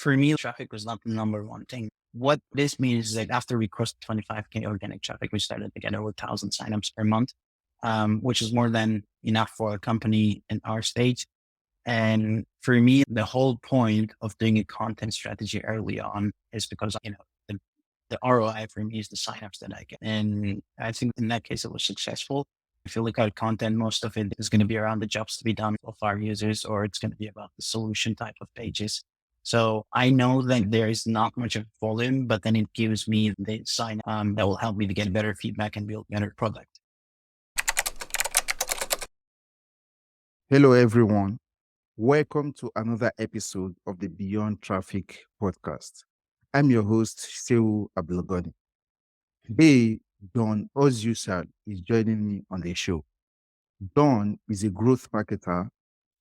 for me, traffic was not the number one thing. What this means is that after we crossed 25K organic traffic, we started to get over 1,000 signups per month, which is more than enough for a company in our stage. And for me, the whole point of doing a content strategy early on is because, the ROI for me is the signups that I get. And I think in that case, it was successful. If you look at content, most of it is going to be around the jobs to be done of our users, or it's going to be about the solution type of pages. So I know that there is not much of volume, but then it gives me the sign that will help me to get better feedback and build better product. Hello, everyone. Welcome to another episode of the Beyond Traffic podcast. I'm your host, Seu Abdelgani. Today, John Ozuysal is joining me on the show. John is a growth marketer,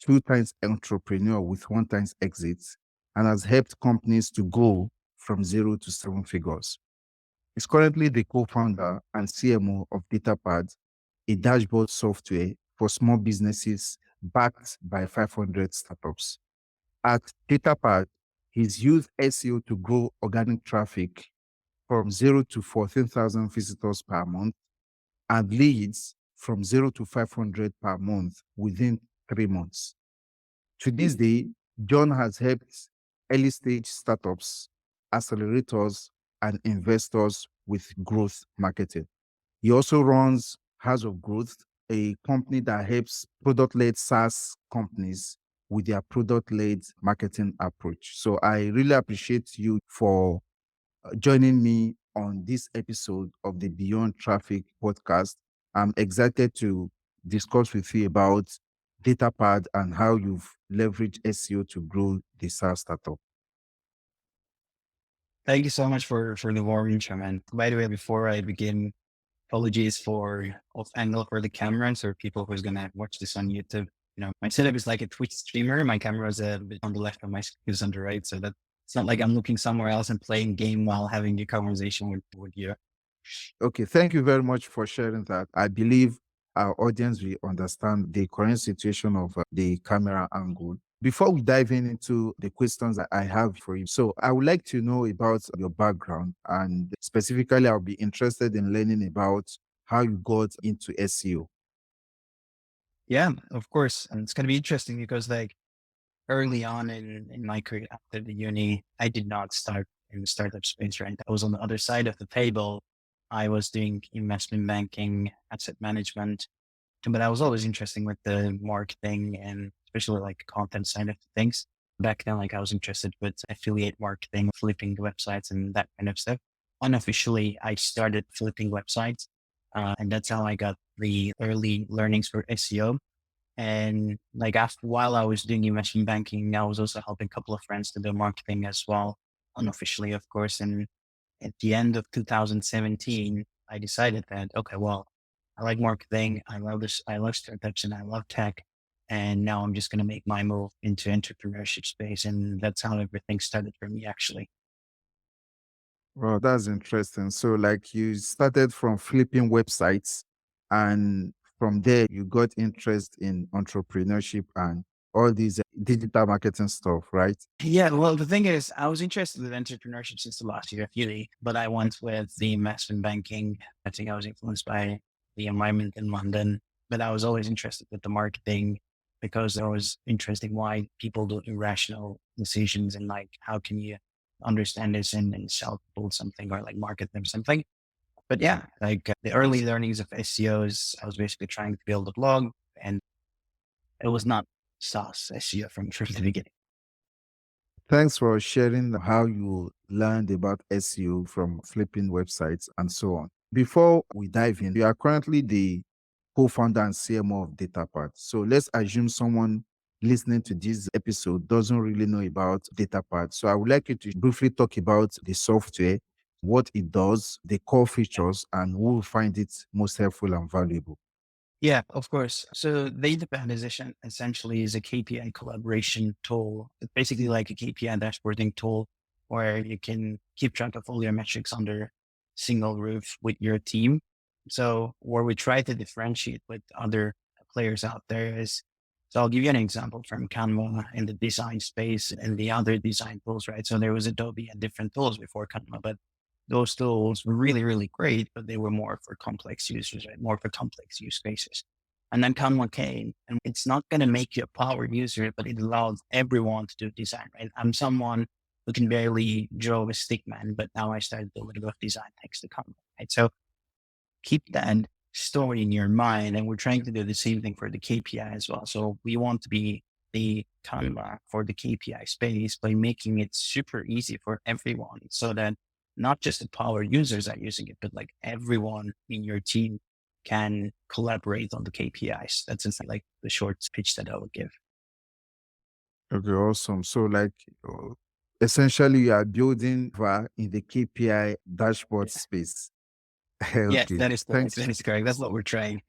2 times entrepreneur with 1 times exits, and has helped companies to go from 0 to 7 figures. He's currently the co-founder and CMO of Datapad, a dashboard software for small businesses backed by 500 startups. At Datapad, he's used SEO to grow organic traffic from 0 to 14,000 visitors per month and leads from 0 to 500 per month within 3 months. To this day, John has helped early stage startups, accelerators, and investors with growth marketing. He also runs House of Growth, a company that helps product-led SaaS companies with their product-led marketing approach. So I really appreciate you for joining me on this episode of the Beyond Traffic podcast. I'm excited to discuss with you about Datapad and how you've leveraged SEO to grow the SaaS startup. Thank you so much for the warm intro, man. By the way, before I begin, apologies for off angle for the camera. And for people who's going to watch this on YouTube, my setup is like a Twitch streamer. My camera is a bit on the left and my screen is on the right. So that it's not like I'm looking somewhere else and playing game while having a conversation with you. Okay, thank you very much for sharing that. I believe our audience will understand the current situation of the camera angle. Before we dive into the questions that I have for you, so I would like to know about your background, and specifically, I'll be interested in learning about how you got into SEO. Yeah, of course. And it's going to be interesting because like early on in my career after the uni, I did not start in the startup space, right? I was on the other side of the table. I was doing investment banking, asset management, but I was always interested with the marketing and especially like content side of things. Back then, like I was interested with affiliate marketing, flipping websites and that kind of stuff. Unofficially, I started flipping websites. And that's how I got the early learnings for SEO. And like while I was doing investment banking, I was also helping a couple of friends to do marketing as well, unofficially, of course. And at the end of 2017, I decided that, okay, well, I like marketing. I love this. I love startups and I love tech. And now I'm just going to make my move into entrepreneurship space. And that's how everything started for me, actually. Well, that's interesting. So, like, you started from flipping websites, and from there, you got interest in entrepreneurship and all these digital marketing stuff, right? Yeah, well, the thing is, I was interested in entrepreneurship since the last year of uni, but I went with the investment banking. I think I was influenced by the environment in London, but I was always interested with the marketing because I was interested in why people do irrational decisions and like, how can you understand this and sell people something or like market them something. But yeah, like the early learnings of SEO is I was basically trying to build a blog and it was not SaaS SEO from the beginning. Thanks for sharing how you learned about SEO from flipping websites and so on. Before we dive in, you are currently the co-founder and CMO of Datapad. So let's assume someone listening to this episode doesn't really know about Datapad. So I would like you to briefly talk about the software, what it does, the core features, and who will find it most helpful and valuable. Yeah, of course. So Datapad is essentially is a KPI collaboration tool. It's basically like a KPI dashboarding tool where you can keep track of all your metrics under single roof with your team. So where we try to differentiate with other players out there is So I'll give you an example from Canva in the design space and the other design tools, right? So there was Adobe and different tools before Canva, but those tools were really, really great, but they were more for complex users, right? More for complex use cases. And then Canva came, and it's not going to make you a power user, but it allows everyone to do design, right? I'm someone who can barely draw a stick man, but now I started doing a little bit of design thanks to Canva, right? So keep that story in your mind. And we're trying to do the same thing for the KPI as well. So we want to be the Canva for the KPI space by making it super easy for everyone so that not just the power users are using it, but like everyone in your team can collaborate on the KPIs. That's just like the short pitch that I would give. Okay, awesome. So, like, uh, essentially, you are building in the KPI dashboard Yeah. space. Yes, Okay, that is correct. thanks. That is correct. That's what we're trying.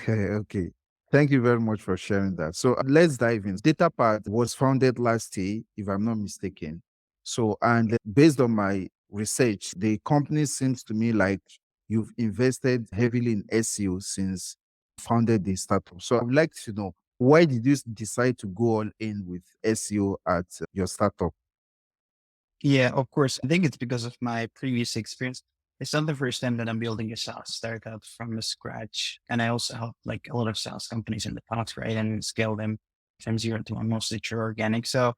Okay, thank you very much for sharing that. So, let's dive in. Datapad was founded last year, if I'm not mistaken. So, and based on my research, the company seems to me like you've invested heavily in SEO since founded the startup. So, I would like to know, why did you decide to go all in with SEO at your startup? Yeah, of course. I think it's because of my previous experience. It's not the first time that I'm building a SaaS startup from scratch. And I also helped like a lot of SaaS companies in the past, right? And scale them from zero to one, mostly through organic. So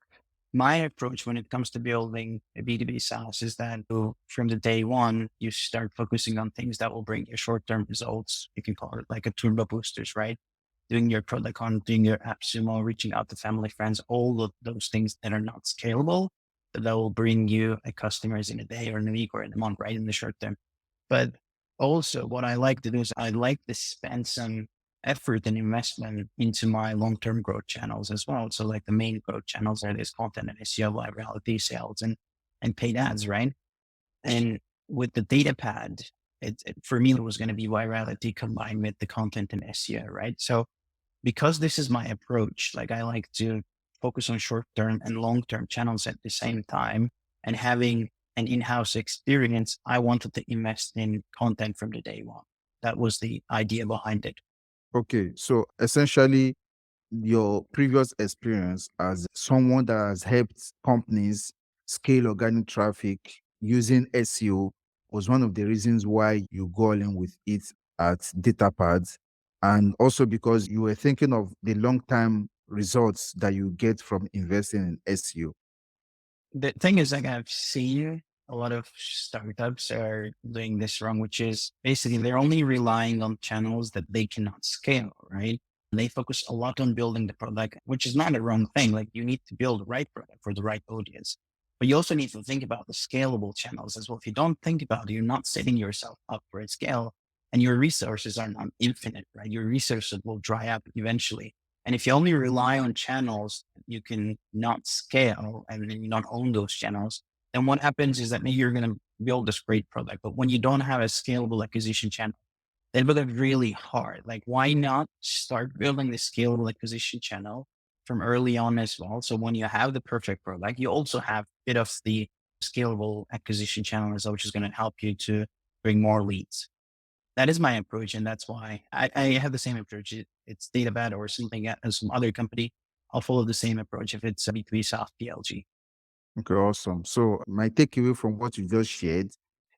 my approach when it comes to building a B2B SaaS is that from the day one, you start focusing on things that will bring you short-term results. You can call it like a turbo boosters, right? Doing your product hunt, doing your app sumo, reaching out to family, friends, all of those things that are not scalable, that will bring you a customers in a day or in a week or in a month, right? In the short term. But also what I like to do is I like to spend some effort and investment into my long-term growth channels as well. So like the main growth channels are this content and SEO, virality, sales, and paid ads, right? And with the Datapad, for me, it was going to be virality combined with the content and SEO, right? So because this is my approach, like I like to focus on short term and long term channels at the same time and having an in house experience, I wanted to invest in content from the day one. That was the idea behind it. Okay, so essentially, your previous experience as someone that has helped companies scale organic traffic using SEO was one of the reasons why you go all in with it at Datapad. And also because you were thinking of the long term results that you get from investing in SEO. The thing is, like I've seen a lot of startups are doing this wrong, which is basically they're only relying on channels that they cannot scale, right? They focus a lot on building the product, which is not a wrong thing. Like you need to build the right product for the right audience, but you also need to think about the scalable channels as well. If you don't think about it, you're not setting yourself up for a scale and your resources are not infinite, right? Your resources will dry up eventually. And if you only rely on channels you can not scale and then you not own those channels, then what happens is that maybe you're going to build this great product. But when you don't have a scalable acquisition channel, then it becomes really hard. Like, why not start building the scalable acquisition channel from early on as well? So when you have the perfect product, you also have a bit of the scalable acquisition channel as well, which is going to help you to bring more leads. That is my approach, and that's why I have the same approach. It's Datapad or something some other company. I'll follow the same approach if it's a B2B SaaS PLG. Okay, awesome. So my takeaway from what you just shared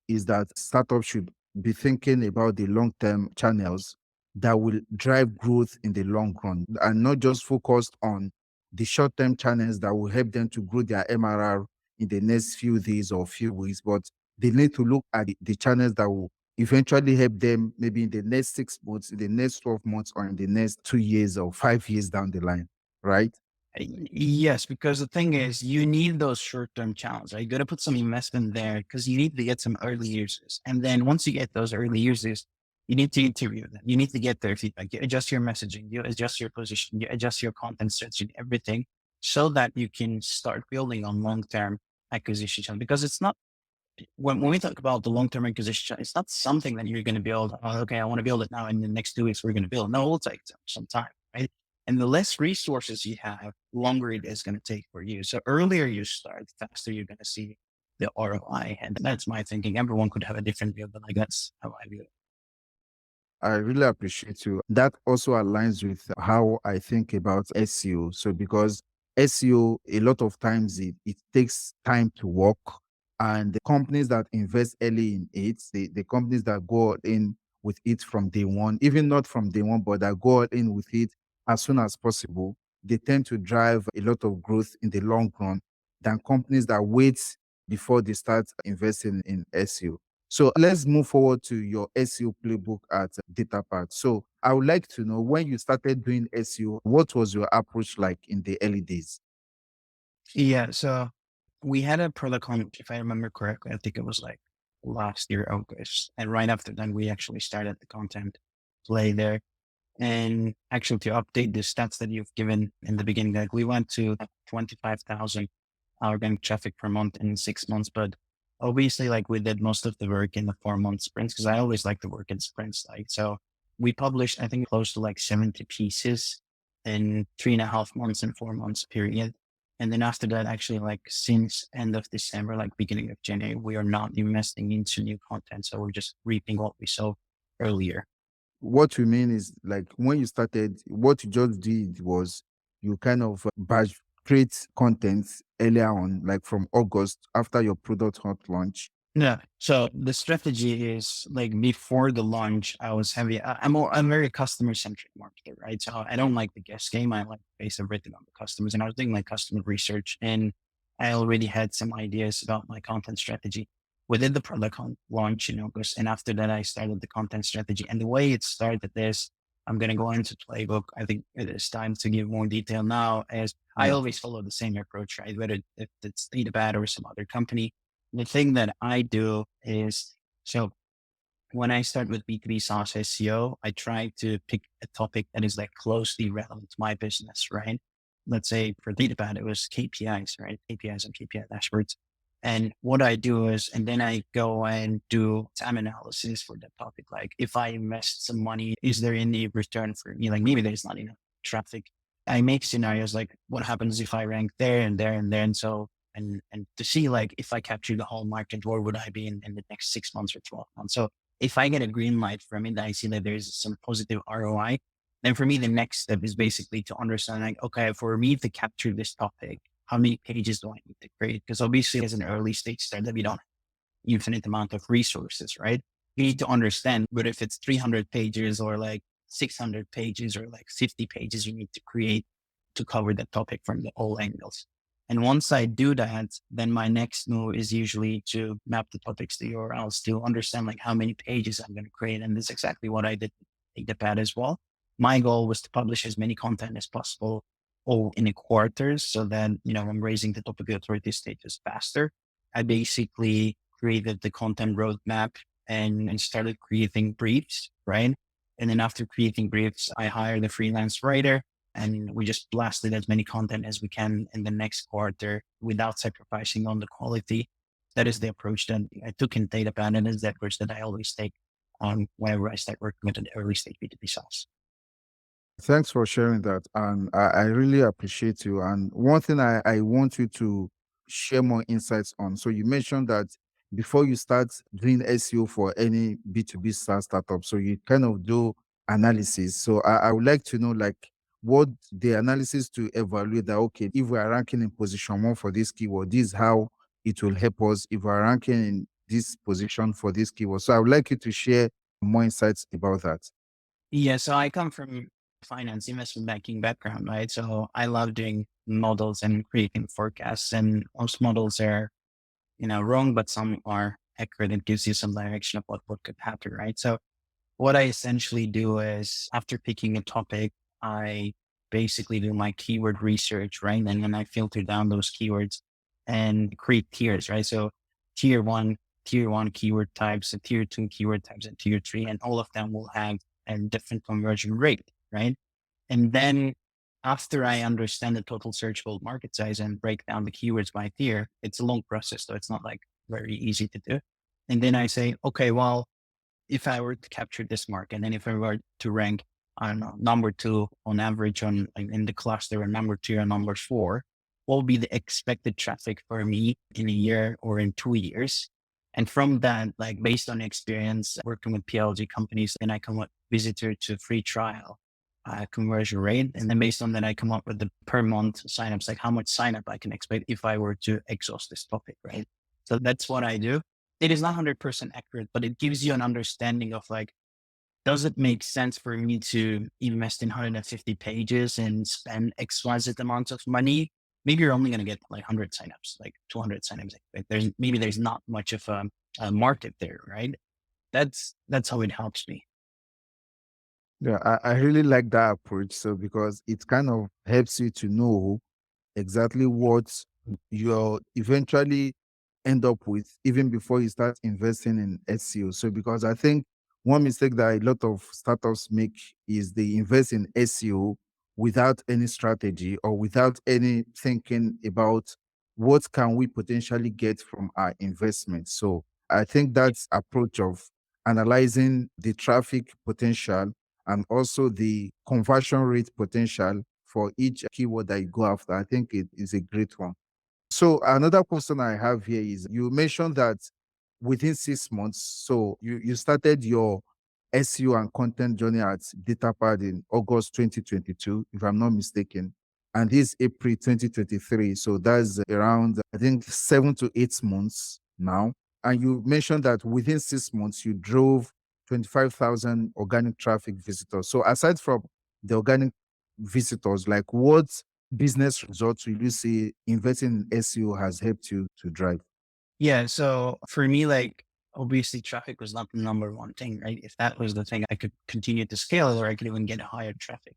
is that startups should be thinking about the long-term channels that will drive growth in the long run and not just focused on the short-term channels that will help them to grow their MRR in the next few days or few weeks, but they need to look at the channels that will eventually help them maybe in the next 6 months, in the next 12 months, or in the next 2 years or 5 years down the line, right? Yes, because the thing is, you need those short-term channels, right? You got to put some investment there because you need to get some early users. And then once you get those early users, you need to interview them. You need to get their feedback. You adjust your messaging, you adjust your position, you adjust your content strategy, everything so that you can start building on long-term acquisition channel. Because it's not when we talk about the long-term acquisition, it's not something that you're going to build. Oh, okay, I want to build it now. In the next 2 weeks, we're going to build. No, it'll take some time, right? And the less resources you have, longer it is going to take for you. So earlier you start, faster you're going to see the ROI. And that's my thinking. Everyone could have a different view, but like that's how I view it. I really appreciate you. That also aligns with how I think about SEO. So because SEO, a lot of times it takes time to work. And the companies that invest early in it, the companies that go all in with it from day one, even not from day one, but that go all in with it as soon as possible, they tend to drive a lot of growth in the long run than companies that wait before they start investing in SEO. So let's move forward to your SEO playbook at Datapad. So I would like to know, when you started doing SEO, what was your approach like in the early days? Yeah. So we had a product launch, if I remember correctly, I think it was like last year, August. And right after that, we actually started the content play there. And actually to update the stats that you've given in the beginning, like we went to 25,000 organic traffic per month in 6 months. But obviously, like we did most of the work in the 4 month sprints because I always like to work in sprints. Like, so we published, I think, close to like 70 pieces in 3.5 months and 4 months period. And then after that, actually, like since end of December, like beginning of January, we are not investing into new content. So we're just reaping what we sowed earlier. What you mean is, like, when you started, what you just did was you kind of batch create content earlier on, like from August after your product hot launch. Yeah. So the strategy is like before the launch, I was heavy. I'm very customer centric marketer, right? So I don't like the guess game. I like to base everything on the customers. And I was doing my customer research, and I already had some ideas about my content strategy. We did the product launch in August, and after that, I started the content strategy. And the way it started is, I'm going to go into playbook. I think it is time to give more detail now, as I Yeah. always follow the same approach, right? Whether if it's Datapad or some other company, the thing that I do is, so when I start with B2B SaaS SEO, I try to pick a topic that is like closely relevant to my business, right? Let's say for Datapad, it was KPIs, right? KPIs and KPI dashboards. And what I do is, and then I go and do time analysis for that topic. Like if I invest some money, is there any return for me? Like maybe there's not enough traffic. I make scenarios like what happens if I rank there and there and there. And so, and to see like if I capture the whole market, where would I be in the next 6 months or 12 months? So if I get a green light from it, I see that there's some positive ROI. Then for me, the next step is basically to understand, like, okay, for me to capture this topic, how many pages do I need to create? Because obviously, as an early stage startup, we don't have infinite amount of resources, right? You need to understand, but if it's 300 pages or like 600 pages or like 50 pages, you need to create to cover the topic from the all angles. And once I do that, then my next move is usually to map the topics to URLs to understand like how many pages I'm going to create. And this is exactly what I did with Datapad as well. My goal was to publish as many content as possible all in a quarter so that, I'm raising the topic authority status faster. I basically created the content roadmap and started creating briefs, right? And then after creating briefs, I hired a freelance writer and we just blasted as many content as we can in the next quarter without sacrificing on the quality. That is the approach that I took in Datapad, and is the approach that I always take on whenever I start working with an early stage B2B SaaS. Thanks for sharing that. And I really appreciate you. And one thing I want you to share more insights on. So you mentioned that before you start doing SEO for any B2B SaaS startup, so you kind of do analysis. So I would like to know, like, what the analysis to evaluate that, okay, if we are ranking in position one for this keyword, this is how it will help us if we are ranking in this position for this keyword. So I would like you to share more insights about that. Yeah, so I come from finance investment banking background, right? So I love doing models and creating forecasts, and most models are, wrong, but some are accurate. It gives you some direction of what could happen, right? So what I essentially do is after picking a topic, I basically do my keyword research, right? And then I filter down those keywords and create tiers, right? So tier one, tier one keyword types, and tier two keyword types, and tier three, and all of them will have a different conversion rate, right? And then after I understand the total searchable market size and break down the keywords by tier, it's a long process, so it's not like very easy to do. And then I say, okay, well, if I were to capture this market, and then if I were to rank, I don't know, number two on average on in the cluster, and number two and number four, what will be the expected traffic for me in a year or in 2 years? And from that, like based on experience working with PLG companies, then I come visitor to free trial conversion rate. And then based on that, I come up with the per month signups, like how much sign up I can expect if I were to exhaust this topic, right? So that's what I do. It is not 100% accurate, but it gives you an understanding of like, does it make sense for me to invest in 150 pages and spend XYZ amount of money? Maybe you're only going to get like 100 signups, like 200 signups. Like there's not much of a market there, right? That's how it helps me. Yeah, I really like that approach. So because it kind of helps you to know exactly what you'll eventually end up with even before you start investing in SEO. So because I think one mistake that a lot of startups make is they invest in SEO without any strategy or without any thinking about what can we potentially get from our investment. So I think that's approach of analyzing the traffic potential and also the conversion rate potential for each keyword that you go after. I think it is a great one. So another question I have here is you mentioned that within 6 months, so you started your SEO and content journey at Datapad in August 2022, if I'm not mistaken. And this is April 2023. So that's around, I think, 7 to 8 months now. And you mentioned that within 6 months, you drove 25,000 organic traffic visitors. So aside from the organic visitors, like what business results will you say investing in SEO has helped you to drive? Yeah. So for me, like obviously traffic was not the number one thing, right? If that was the thing, I could continue to scale or I could even get higher traffic.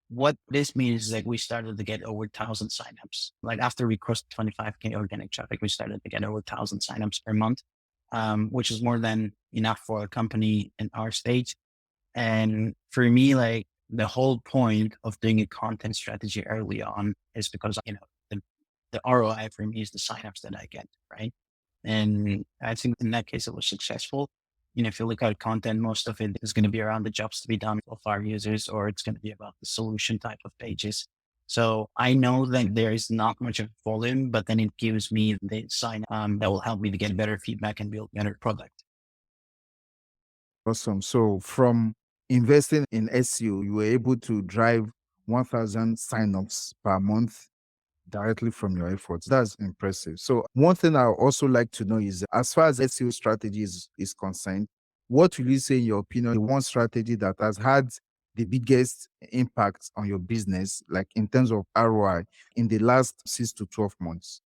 What this means is like we started to get over 1,000 signups. Like after we crossed 25K organic traffic, we started to get over 1,000 signups per month, which is more than enough for a company in our stage. And for me, like the whole point of doing a content strategy early on is because, the ROI for me is the signups that I get, right? And I think in that case, it was successful. If you look at content, most of it is going to be around the jobs to be done of our users, or it's going to be about the solution type of pages. So I know that there is not much of volume, but then it gives me the sign that will help me to get better feedback and build better product. Awesome. So from investing in SEO, you were able to drive 1,000 signups per month directly from your efforts. That's impressive. So one thing I also like to know is as far as SEO strategy is concerned, what will you say in your opinion, the one strategy that has had the biggest impact on your business, like in terms of ROI in the last 6 to 12 months?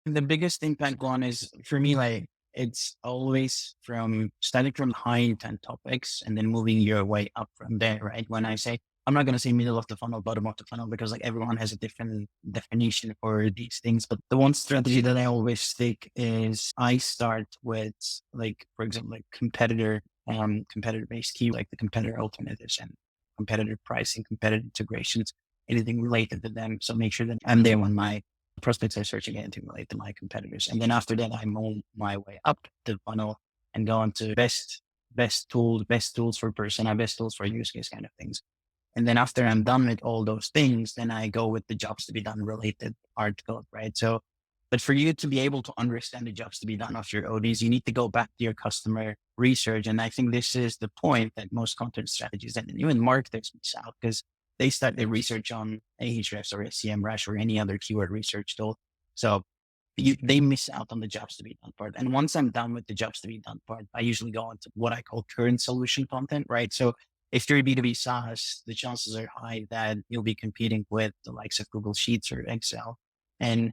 The biggest impact one is for me, like it's always from starting from high intent topics and then moving your way up from there, right? When I say, I'm not going to say middle of the funnel, bottom of the funnel, because like everyone has a different definition for these things. But the one strategy that I always stick is I start with like, for example, like competitor based key, like the competitor alternatives and competitor pricing, competitor integrations, anything related to them. So make sure that I'm there when my prospects are searching it to relate to my competitors. And then after that, I move my way up the funnel and go into best tools for persona, best tools for use case kind of things. And then after I'm done with all those things, then I go with the jobs to be done related article, right? So, but for you to be able to understand the jobs to be done of your ODs, you need to go back to your customer research. And I think this is the point that most content strategies and even marketers miss out because they start their research on Ahrefs or SEMrush or any other keyword research tool. So they miss out on the jobs to be done part. And once I'm done with the jobs to be done part, I usually go into what I call current solution content, right? So if you're a B2B SaaS, the chances are high that you'll be competing with the likes of Google Sheets or Excel. And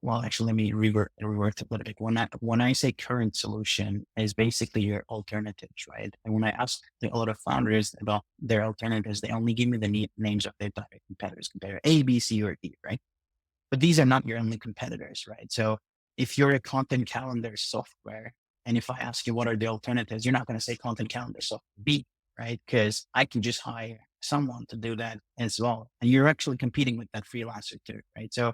well, actually, let me revert a little bit. When I say current solution is basically your alternatives, right? And when I ask a lot of founders about their alternatives, they only give me the names of their direct competitors, competitor A, B, C, or D, right? But these are not your only competitors, right? So if you're a content calendar software, and if I ask you what are the alternatives, you're not going to say content calendar software B, right? Because I can just hire someone to do that as well. And you're actually competing with that freelancer too, right? So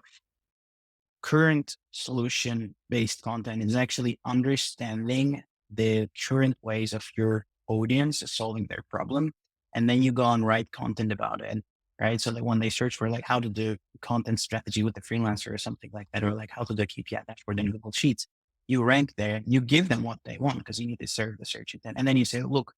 current solution based content is actually understanding the current ways of your audience solving their problem. And then you go and write content about it. Right. So that when they search for like how to do content strategy with the freelancer or something like that, or like how to do a KPI dashboard in Google Sheets, you rank there, you give them what they want because you need to serve the search intent. And then you say, look,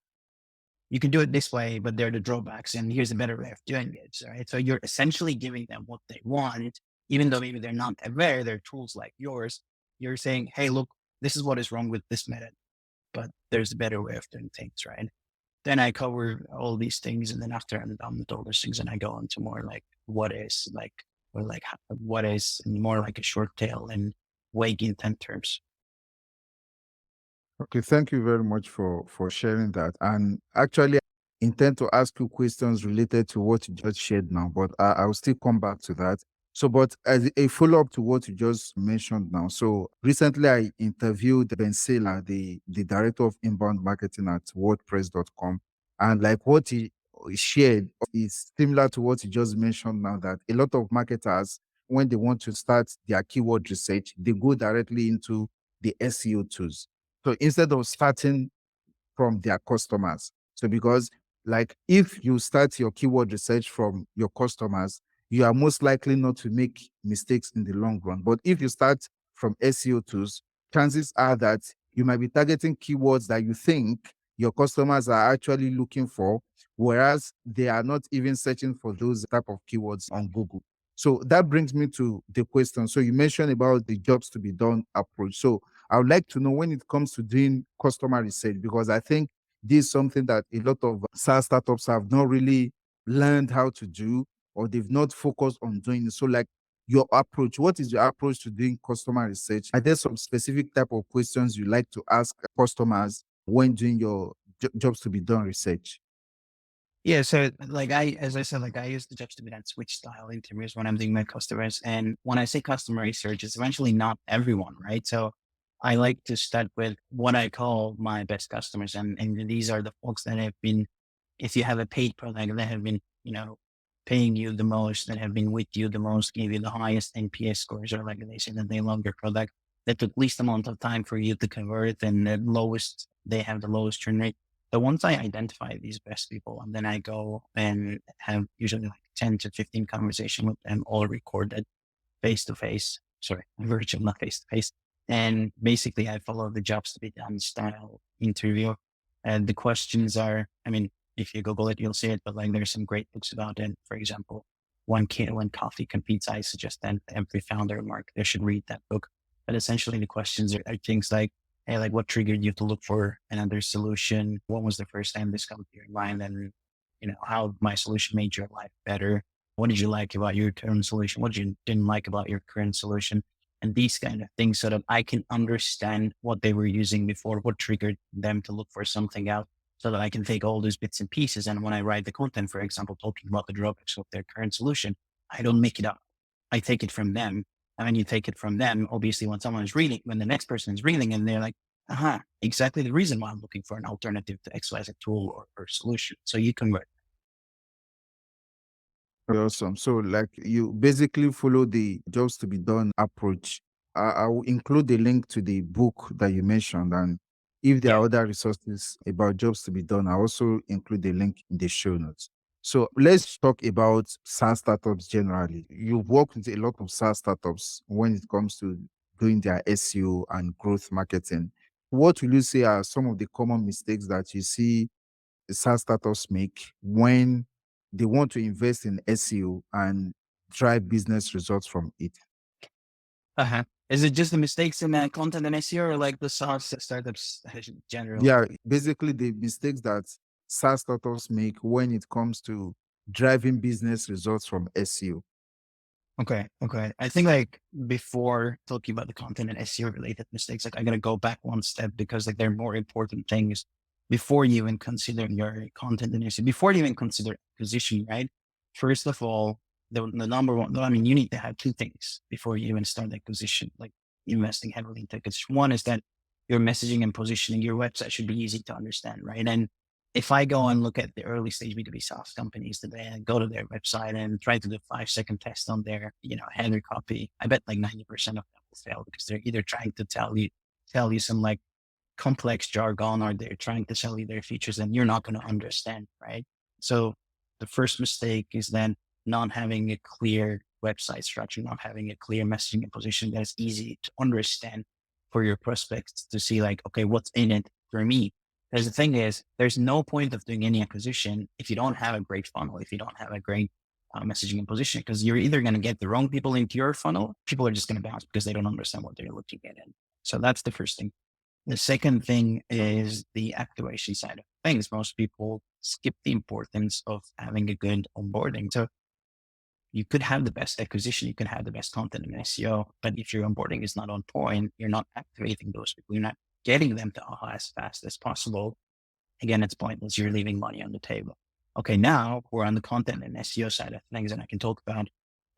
you can do it this way, but there are the drawbacks, and here's a better way of doing it. Right. So you're essentially giving them what they want, even though maybe they're not aware, they're tools like yours. You're saying, hey, look, this is what is wrong with this method, but there's a better way of doing things, right? Then I cover all these things. And then after I'm done with all those things, and I go into more like what is like, or like what is more like a short tail and vague intent terms. Okay, thank you very much for sharing that. And actually, I intend to ask you questions related to what you just shared now, but I'll still come back to that. So, but as a follow up to what you just mentioned now, so recently I interviewed Ben Saylor, the director of inbound marketing at WordPress.com, and like what he shared is similar to what you just mentioned now. That a lot of marketers, when they want to start their keyword research, they go directly into the SEO tools, so instead of starting from their customers. So because like if you start your keyword research from your customers, you are most likely not to make mistakes in the long run. But if you start from SEO tools, chances are that you might be targeting keywords that you think your customers are actually looking for, whereas they are not even searching for those type of keywords on Google. So that brings me to the question. So you mentioned about the jobs to be done approach. So I would like to know when it comes to doing customer research, because I think this is something that a lot of SaaS startups have not really learned how to do, or they've not focused on doing it. So, like your approach, what is your approach to doing customer research? Are there some specific type of questions you like to ask customers when doing your jobs to be done research? Yeah. So like as I said, like I use the jobs to be done switch style interviews when I'm doing my customers. And when I say customer research, it's eventually not everyone, right? So I like to start with what I call my best customers. And these are the folks that have been, if you have a paid product, that have been, paying you the most, that have been with you the most, gave you the highest NPS scores, or like they say that they love your product, that took least amount of time for you to convert, and the lowest, they have the lowest churn rate. So once I identify these best people, and then I go and have usually like 10 to 15 conversation with them, all recorded face to face, sorry, virtual, not face to face. And basically I follow the jobs to be done style interview. And the questions are, I mean, if you Google it, you'll see it, but like there's some great books about it. For example, when coffee competes, I suggest that every founder and marketer should read that book. But essentially the questions are things like, hey, like what triggered you to look for another solution? When was the first time this came to your mind? And, how my solution made your life better? What did you like about your current solution? What you didn't like about your current solution? And these kind of things, so that I can understand what they were using before, what triggered them to look for something out, so that I can take all those bits and pieces. And when I write the content, for example, talking about the drawbacks of their current solution, I don't make it up. I take it from them. And when you take it from them, obviously when someone is reading, when the next person is reading and they're like, exactly the reason why I'm looking for an alternative to XYZ tool or solution. So you convert. Awesome. So, like you basically follow the jobs to be done approach. I will include the link to the book that you mentioned, and if there Yeah. are other resources about jobs to be done, I also include the link in the show notes. So, let's talk about SaaS startups generally. You've worked with a lot of SaaS startups when it comes to doing their SEO and growth marketing. What will you say are some of the common mistakes that you see SaaS startups make when they want to invest in SEO and drive business results from it? Uh-huh. Is it just the mistakes in content and SEO, or like the SaaS startups generally? Yeah, basically the mistakes that SaaS startups make when it comes to driving business results from SEO. Okay. Okay. I think like before talking about the content and SEO related mistakes, like I'm gonna go back one step, because like there are more important things before you even consider your content and SEO, before you even consider acquisition, right? First of all, the number one, I mean, you need to have two things before you even start acquisition, like investing heavily into acquisition. One is that your messaging and positioning, your website should be easy to understand, right? And if I go and look at the early stage B2B SaaS companies today and go to their website and try to do 5-second test on their, header copy, I bet like 90% of them will fail, because they're either trying to tell you some like complex jargon, or they're trying to sell you their features and you're not going to understand, right? So the first mistake is then not having a clear website structure, not having a clear messaging and position that is easy to understand for your prospects to see like, okay, what's in it for me? Because the thing is, there's no point of doing any acquisition if you don't have a great funnel, if you don't have a great messaging and positioning, because you're either going to get the wrong people into your funnel, people are just going to bounce because they don't understand what they're looking at. So that's the first thing. The second thing is the activation side of things. Most people skip the importance of having a good onboarding. So you could have the best acquisition, you could have the best content in SEO, but if your onboarding is not on point, you're not activating those people, you're not getting them to AHA as fast as possible. Again, it's pointless. You're leaving money on the table. Okay, now we're on the content and SEO side of things, and I can talk about,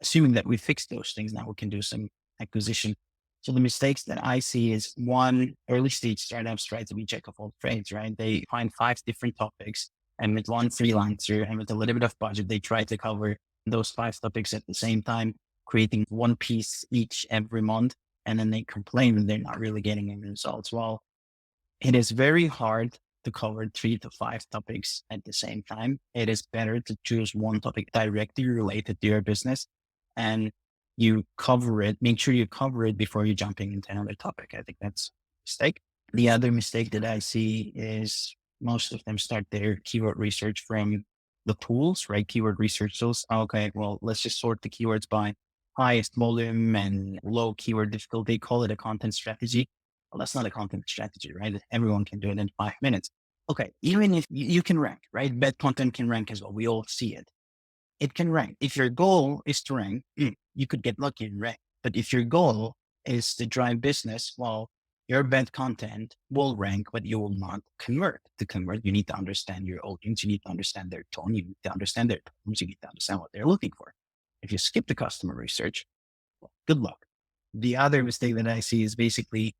assuming that we fixed those things, now we can do some acquisition. So the mistakes that I see is, one, early stage startups try to be jack of all trades, right? They find 5 different topics, and with one freelancer and with a little bit of budget, they try to cover those 5 topics at the same time, creating one piece each every month. And then they complain that they're not really getting any results. Well, it is very hard to cover 3 to 5 topics at the same time. It is better to choose one topic directly related to your business, and you cover it. Make sure you cover it before you jumping into another topic. I think that's a mistake. The other mistake that I see is most of them start their keyword research from the tools, right? Keyword research tools. Okay, well, let's just sort the keywords by highest volume and low keyword difficulty. Call it a content strategy. Well, that's not a content strategy, right? Everyone can do it in 5 minutes. Okay, even if you can rank, right? Bad content can rank as well. We all see it. It can rank. If your goal is to rank, you could get lucky and rank. But if your goal is to drive business, well, your bad content will rank, but you will not convert. To convert, you need to understand your audience. You need to understand their tone. You need to understand their tones. You need to understand what they're looking for. If you skip the customer research, well, good luck. The other mistake that I see is basically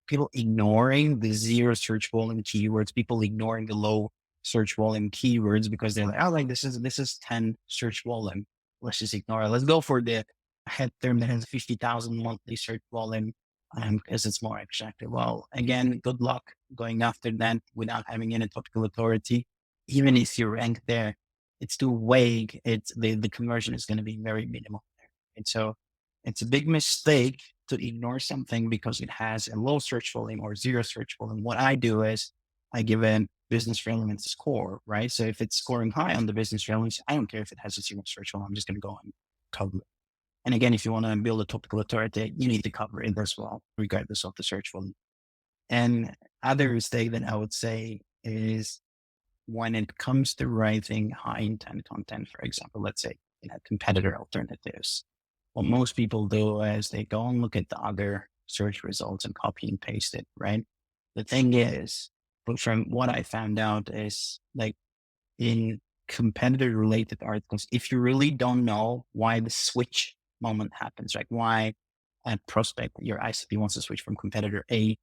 people ignoring the zero search volume keywords, people ignoring the low search volume keywords because they're like, oh, like this is 10 search volume. Let's just ignore it. Let's go for the head term that has 50,000 monthly search volume because it's more attractive. Well, again, good luck going after that without having any topical authority. Even if you rank there, it's too vague. It's the conversion is going to be very minimal there. And so it's a big mistake to ignore something because it has a low search volume or zero search volume. What I do is I give a business relevance score, right? So if it's scoring high on the business relevance, I don't care if it has a zero search volume. I'm just going to go and cover it. And again, if you want to build a topical authority, you need to cover it as well, regardless of the search volume. And other mistake that I would say is when it comes to writing high intent content, for example, let's say competitor alternatives. What most people do is they go and look at the other search results and copy and paste it, right? The thing is, but from what I found out is like in competitor related articles, if you really don't know why the switch moment happens, right? Why a prospect, your ICP wants to switch from competitor A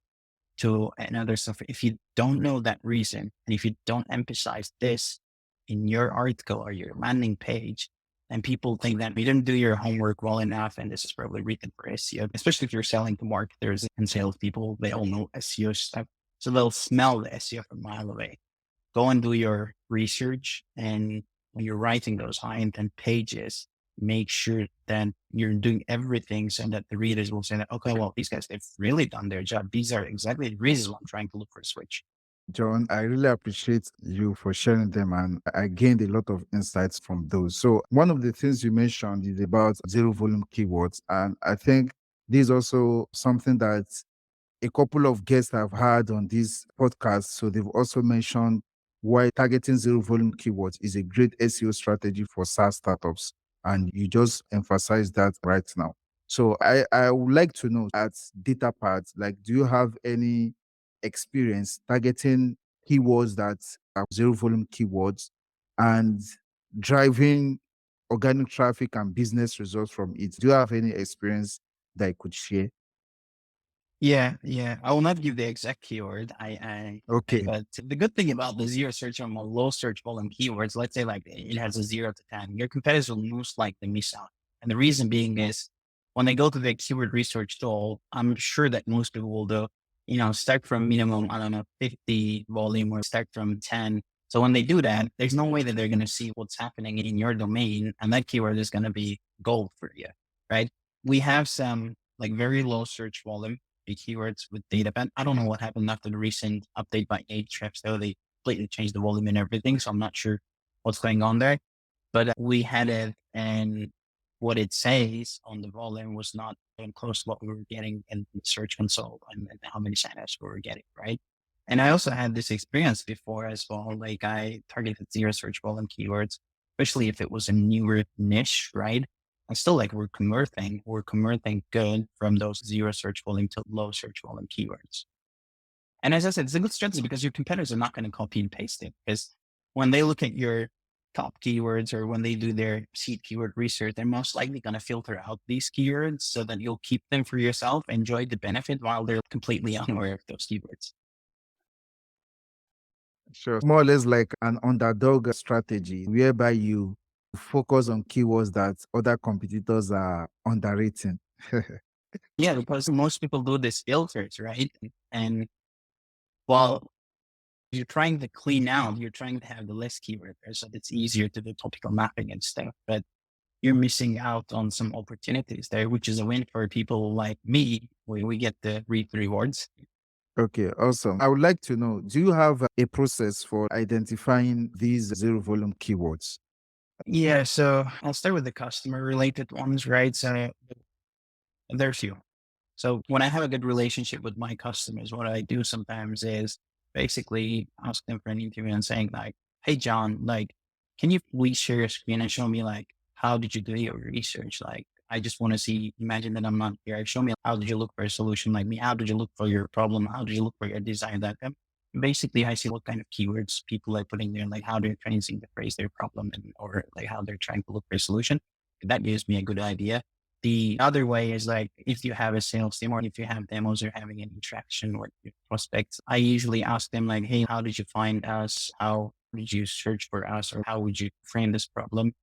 to another stuff. If you don't know that reason, and if you don't emphasize this in your article or your landing page, and people think that you didn't do your homework well enough, and this is probably written for SEO, especially if you're selling to marketers and salespeople, they all know SEO stuff. So they'll smell the SEO from a mile away. Go and do your research. And when you're writing those high intent pages, make sure that you're doing everything so that the readers will say that, okay, well, these guys, they've really done their job. These are exactly the reasons why I'm trying to look for a switch. John, I really appreciate you for sharing them, and I gained a lot of insights from those. So, one of the things you mentioned is about zero volume keywords. And I think this is also something that a couple of guests I've had on this podcast. So, they've also mentioned why targeting zero volume keywords is a great SEO strategy for SaaS startups. And you just emphasize that right now. So, I would like to know at Datapad, like, do you have any experience targeting keywords that are zero volume keywords and driving organic traffic and business results from it? Do you have any experience that you could share? Yeah, yeah. I will not give the exact keyword. Okay. But the good thing about the zero search on low search volume keywords, let's say like it has a 0 to 10, your competitors will most likely miss out. And the reason being is when they go to the keyword research tool, I'm sure that most people will do, start from minimum, I don't know, 50 volume or start from 10. So when they do that, there's no way that they're going to see what's happening in your domain. And that keyword is going to be gold for you, right? We have some like very low search volume the keywords with Datapad. I don't know what happened after the recent update by Ahrefs, though they completely changed the volume and everything. So I'm not sure what's going on there. But we had it, and what it says on the volume was not even close to what we were getting in the Search Console and how many signups we were getting, right? And I also had this experience before as well. Like I targeted zero search volume keywords, especially if it was a newer niche, right? And still like we're converting good from those zero search volume to low search volume keywords. And as I said, it's a good strategy because your competitors are not going to copy and paste it, because when they look at your top keywords or when they do their seed keyword research, they're most likely going to filter out these keywords so that you'll keep them for yourself, enjoy the benefit while they're completely unaware of those keywords. Sure. More or less like an underdog strategy whereby you focus on keywords that other competitors are underrating. Yeah, because most people do these filters, right? And while you're trying to clean out, you're trying to have the less keyword there so it's easier to do topical mapping and stuff. But you're missing out on some opportunities there, which is a win for people like me. We get to reap the rewards. Okay, awesome. I would like to know, do you have a process for identifying these zero volume keywords? Yeah, so I'll start with the customer related ones, right? So there's few. So when I have a good relationship with my customers, what I do sometimes is basically ask them for an interview and saying like, "Hey, John, like, can you please share your screen and show me like, how did you do your research? Like, I just want to see, imagine that I'm not here. Show me how did you look for a solution like me? How did you look for your problem? How did you look for your design outcome?" Basically, I see what kind of keywords people are putting there, like how they're trying to phrase their problem and, or like how they're trying to look for a solution. That gives me a good idea. The other way is like if you have a sales team or if you have demos or having any traction with your prospects, I usually ask them like, "Hey, how did you find us? How did you search for us? Or how would you frame this problem?"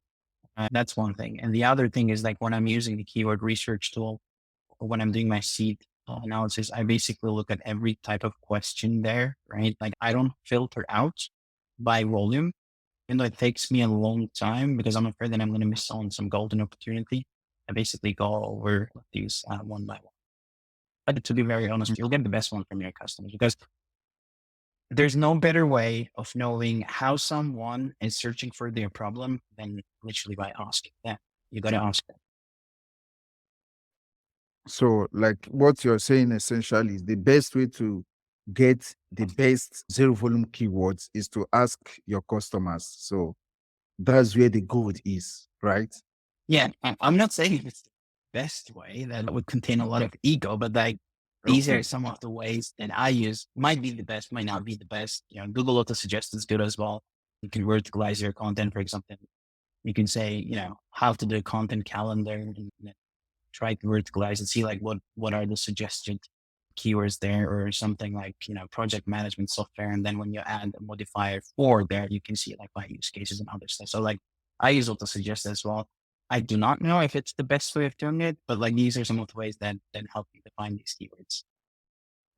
That's one thing. And the other thing is like when I'm using the keyword research tool or when I'm doing my seed analysis, I basically look at every type of question there, right? Like I don't filter out by volume, even though it takes me a long time because I'm afraid that I'm going to miss on some golden opportunity. I basically go over these one by one. But to be very honest, you'll get the best one from your customers because there's no better way of knowing how someone is searching for their problem than literally by asking them. You got to ask them. So, like what you're saying essentially is the best way to get the best zero volume keywords is to ask your customers. So, that's where the gold is, right? Yeah, I'm not saying it's the best way that would contain a lot of ego, but like these are Okay. some of the ways that I use. Might be the best, might not be the best. You know, Google Auto Suggest is good as well. You can verticalize your content, for example. You can say, you know, how to do a content calendar and try to verticalize and see like what are the suggested keywords there or something like, you know, project management software. And then when you add a modifier for there, you can see like by use cases and other stuff. So like I use Auto Suggest as well. I do not know if it's the best way of doing it, but like these are some of the ways that help me define these keywords.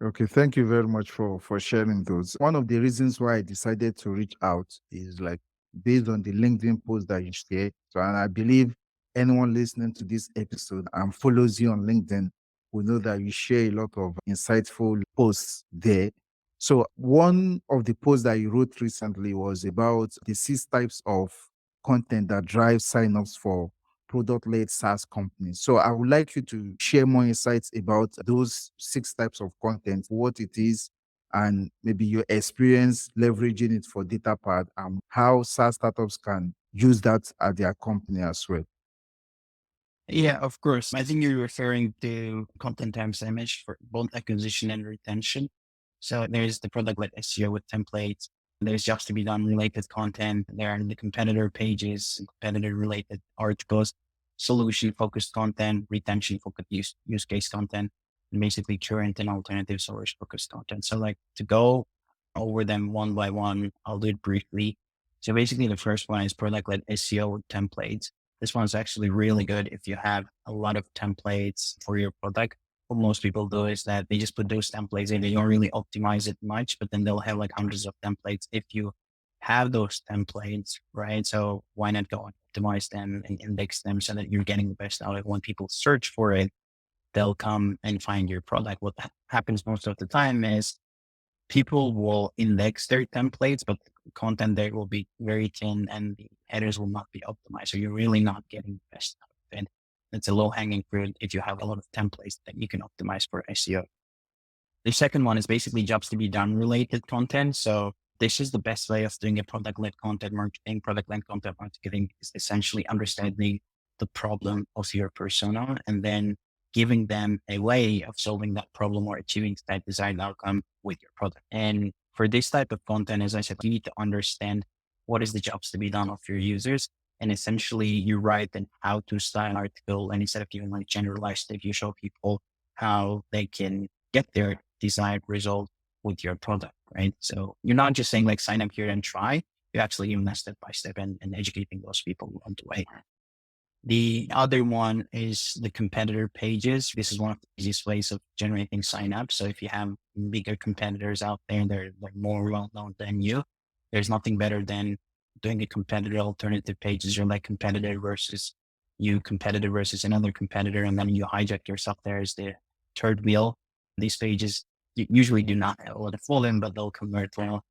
Okay, thank you very much for sharing those. One of the reasons why I decided to reach out is like based on the LinkedIn post that you shared. So, and I believe anyone listening to this episode and follows you on LinkedIn will know that you share a lot of insightful posts there. So, one of the posts that you wrote recently was about the 6 types of content that drive signups for product-led SaaS companies. So I would like you to share more insights about those 6 types of content, what it is, and maybe your experience leveraging it for Datapad and how SaaS startups can use that at their company as well. Yeah, of course. I think you're referring to content times image for both acquisition and retention. So there's the product-led SEO with templates. There's just to be done related content. There are the competitor pages, competitor related articles, solution focused content, retention focused use case content, and basically current and alternative source focused content. So like to go over them one by one, I'll do it briefly. So basically the first one is product-led SEO with templates. This one's actually really good if you have a lot of templates for your product. What most people do is that they just put those templates in. They don't really optimize it much, but then they'll have like hundreds of templates. If you have those templates, right? So why not go and optimize them and index them so that you're getting the best out of it when people search for it? they'll come and find your product. What happens most of the time is people will index their templates, but the content there will be very thin and the headers will not be optimized. So you're really not getting the best out of it. It's a low hanging fruit if you have a lot of templates that you can optimize for SEO. The second one is basically jobs to be done related content. So this is the best way of doing a product led content marketing. Product led content marketing is essentially understanding the problem of your persona and then giving them a way of solving that problem or achieving that desired outcome with your product. And for this type of content, as I said, you need to understand what is the jobs to be done of your users. And essentially you write an how to style article. And instead of giving like generalized tips, you show people how they can get their desired result with your product, right? So you're not just saying like sign up here and try. You're actually giving that step by step and educating those people along the way. The other one is the competitor pages. This is one of the easiest ways of generating signups. So if you have bigger competitors out there, they're more well known than you. There's nothing better than doing a competitor alternative pages. You're like competitor versus another competitor, and then you hijack yourself there as the third wheel. These pages usually do not have a lot of volume, but they'll convert well.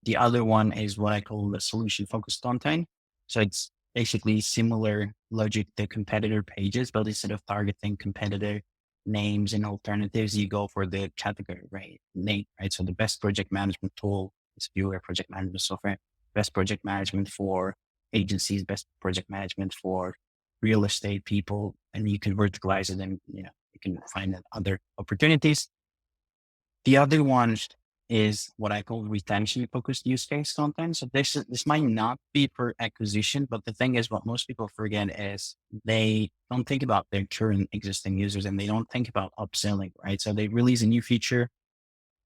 The other one is what I call the solution focused content. So it's basically similar logic to competitor pages, but instead of targeting competitor names and alternatives, you go for the category name, right? So the best project management tool is viewer project management software, best project management for agencies, best project management for real estate people, and you can verticalize it and, you can find other opportunities. The other one is what I call retention focused use case content. So this might not be for acquisition, but the thing is what most people forget is they don't think about their current existing users and they don't think about upselling, right? So they release a new feature.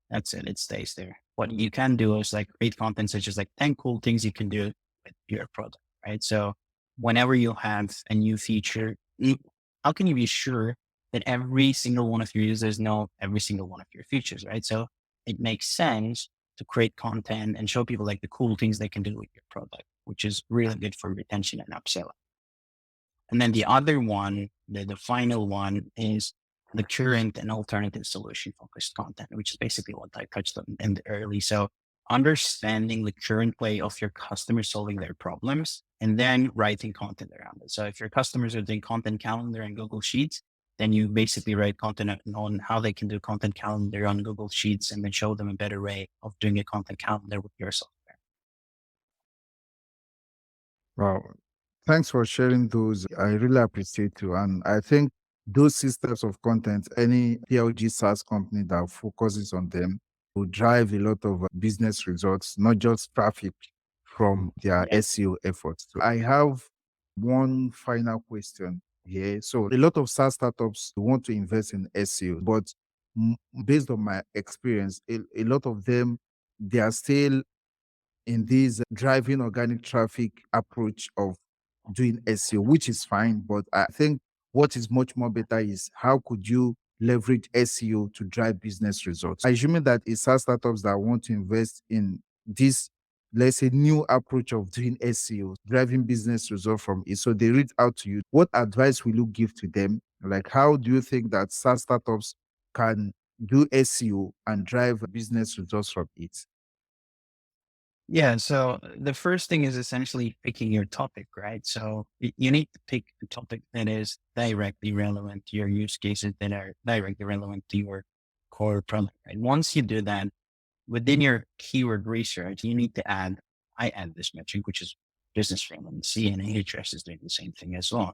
That's it. It stays there. What you can do is like create content such as like 10 cool things you can do with your product, right? So whenever you have a new feature, how can you be sure that every single one of your users know every single one of your features, right? So it makes sense to create content and show people like the cool things they can do with your product, which is really good for retention and upselling. And then the other one, the final one is the current and alternative solution focused content, which is basically what I touched on in the early. So understanding the current way of your customers solving their problems and then writing content around it. So if your customers are doing content calendar and Google Sheets, then you basically write content on how they can do content calendar on Google Sheets and then show them a better way of doing a content calendar with your software. Wow. Thanks for sharing those. I really appreciate you. And I think those systems of content, any PLG SaaS company that focuses on them will drive a lot of business results, not just traffic from their Yeah. SEO efforts. So I have one final question here. So a lot of SaaS startups want to invest in SEO, but m- based on my experience, a lot of them, they are still in this driving organic traffic approach of doing SEO, which is fine. But I think what is much more better is how could you leverage SEO to drive business results? Assuming that it's SaaS startups that want to invest in this, let's say, new approach of doing SEO, driving business results from it. So they reach out to you. What advice will you give to them? Like, how do you think that SaaS startups can do SEO and drive business results from it? Yeah. So the first thing is essentially picking your topic, right? So you need to pick a topic that is directly relevant to your use cases that are directly relevant to your core product, right? Once you do that, within your keyword research, you need to I add this metric, which is business relevancy, and Ahrefs is doing the same thing as well.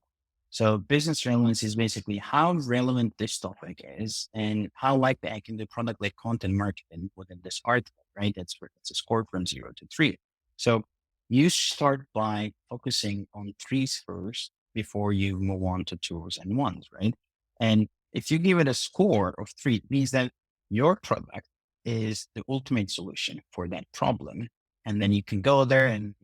So business relevance is basically how relevant this topic is and how likely I can do product like content marketing within this article, right? It's a score from 0 to 3. So you start by focusing on threes first before you move on to twos and ones, right? And if you give it a score of 3, it means that your product is the ultimate solution for that problem. And then you can go there and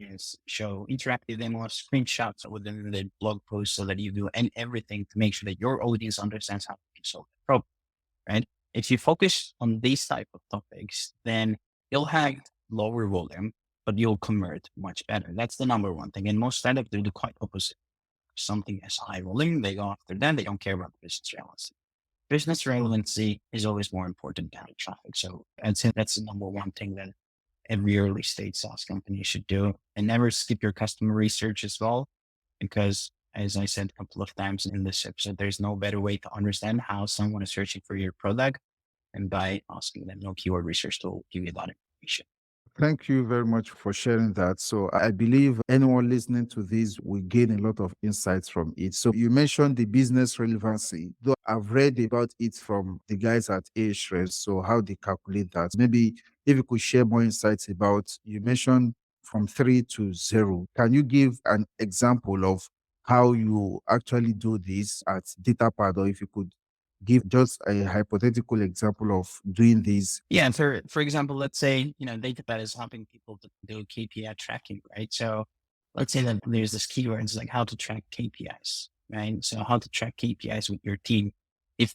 show interactive demos, screenshots within the blog post so that you do and everything to make sure that your audience understands how to solve the problem, right? If you focus on these type of topics, then you'll have lower volume, but you'll convert much better. That's the number one thing. And most startups do the quite opposite. Something as high volume, they go after that. They don't care about the business reality. business relevancy is always more important than traffic. So I'd say that's the number one thing that every early stage SaaS company should do. And never skip your customer research as well, because as I said a couple of times in this episode, there's no better way to understand how someone is searching for your product and by asking them. No keyword research tool will give you that information. Thank you very much for sharing that. So I believe anyone listening to this will gain a lot of insights from it. So you mentioned the business relevancy, though I've read about it from the guys at Ahrefs, so how they calculate that. Maybe if you could share more insights about, you mentioned from 3 to 0. Can you give an example of how you actually do this at Datapad, or if you could give just a hypothetical example of doing this? Yeah. For example, let's say, Datapad is helping people to do KPI tracking, right? So let's say that there's this keyword, it's like how to track KPIs, right? So how to track KPIs with your team. If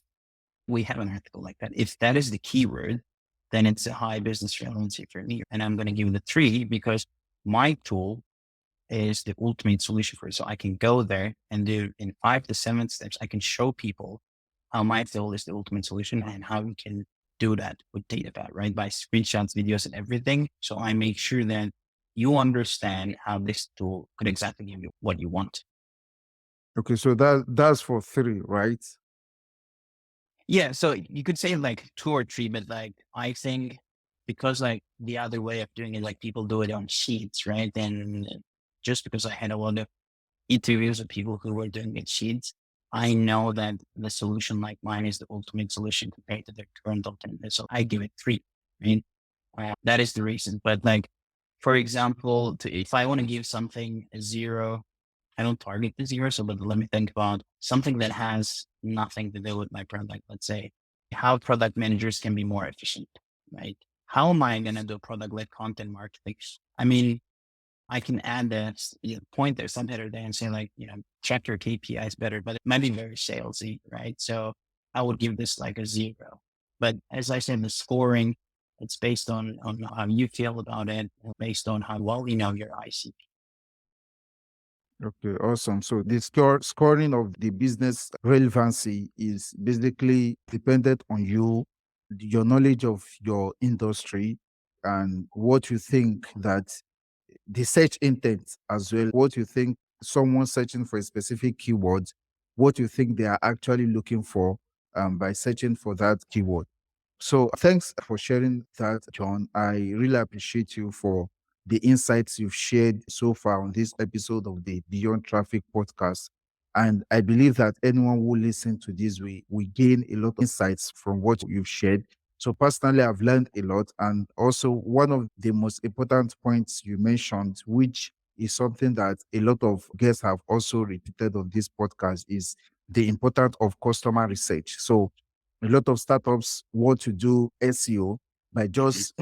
we have an article like that, if that is the keyword, then it's a high business relevancy for me. And I'm going to give it a 3 because my tool is the ultimate solution for it. So I can go there and do in 5 to 7 steps. I can show people how my tool is the ultimate solution and how we can do that with Datapad, right? By screenshots, videos, and everything. So I make sure that you understand how this tool could exactly give you what you want. Okay, so that's for 3, right? Yeah. So you could say like 2 or 3, but like I think because like the other way of doing it, like people do it on sheets, right? And just because I had a lot of interviews with people who were doing it sheets, I know that the solution like mine is the ultimate solution compared to their current alternative. So I give it 3. Right? That is the reason. But like, for example, if I want to give something a 0, I don't target the 0. So, but let me think about something that has nothing to do with my product. Let's say how product managers can be more efficient, right? How am I going to do product-led content marketing? I mean, I can add the point there, subheader there and say like, check your KPIs better, but it might be very salesy, right? So I would give this like a 0. But as I said, the scoring, it's based on how you feel about it, based on how well you know your ICP. Okay, awesome. So the scoring of the business relevancy is basically dependent on you, your knowledge of your industry, and what you think that the search intent as well, what you think someone searching for a specific keyword, what you think they are actually looking for by searching for that keyword. So thanks for sharing that, John. I really appreciate you for the insights you've shared so far on this episode of the Beyond Traffic podcast. And I believe that anyone who listen to this, we gain a lot of insights from what you've shared. So personally, I've learned a lot. And also one of the most important points you mentioned, which is something that a lot of guests have also repeated on this podcast, is the importance of customer research. So a lot of startups want to do SEO by just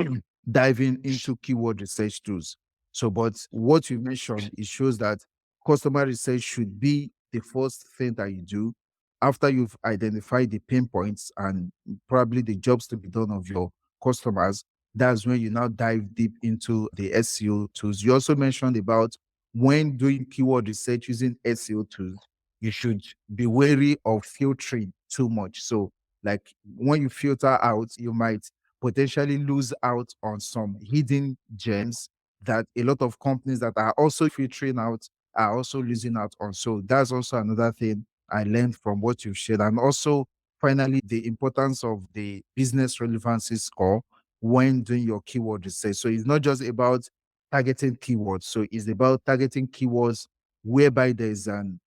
diving into keyword research tools. So, but what you mentioned, it shows that customer research should be the first thing that you do after you've identified the pain points and probably the jobs to be done of your customers. That's when you now dive deep into the SEO tools. You also mentioned about when doing keyword research using SEO tools, you should be wary of filtering too much. So like when you filter out, you might potentially lose out on some hidden gems that a lot of companies that are also filtering out are also losing out on. So that's also another thing I learned from what you've shared. And also, finally, the importance of the business relevancy score when doing your keyword research. So it's not just about targeting keywords. So it's about targeting keywords whereby there's an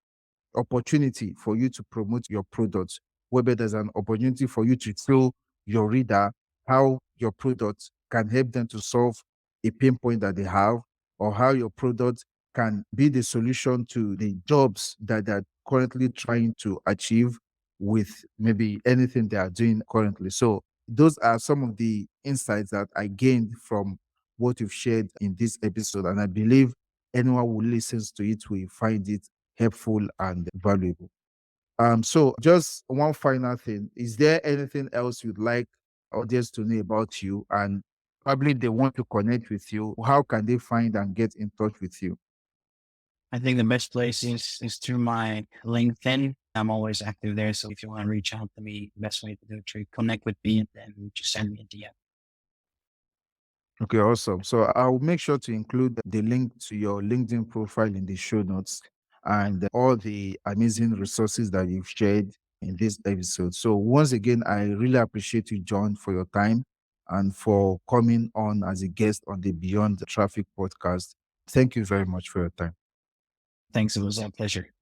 opportunity for you to promote your product, whether there's an opportunity for you to show your reader how your product can help them to solve a pain point that they have, or how your product can be the solution to the jobs that they're currently trying to achieve with maybe anything they are doing currently. So those are some of the insights that I gained from what you've shared in this episode. And I believe anyone who listens to it will find it helpful and valuable. So just one final thing. Is there anything else you'd like audience to know about you? And probably they want to connect with you. How can they find and get in touch with you? I think the best place is through my LinkedIn. I'm always active there. So if you want to reach out to me, the best way to do it to connect with me and then just send me a DM. Okay, awesome. So I'll make sure to include the link to your LinkedIn profile in the show notes and all the amazing resources that you've shared in this episode. So once again, I really appreciate you, John, for your time and for coming on as a guest on the Beyond Traffic podcast. Thank you very much for your time. Thanks. It was a pleasure.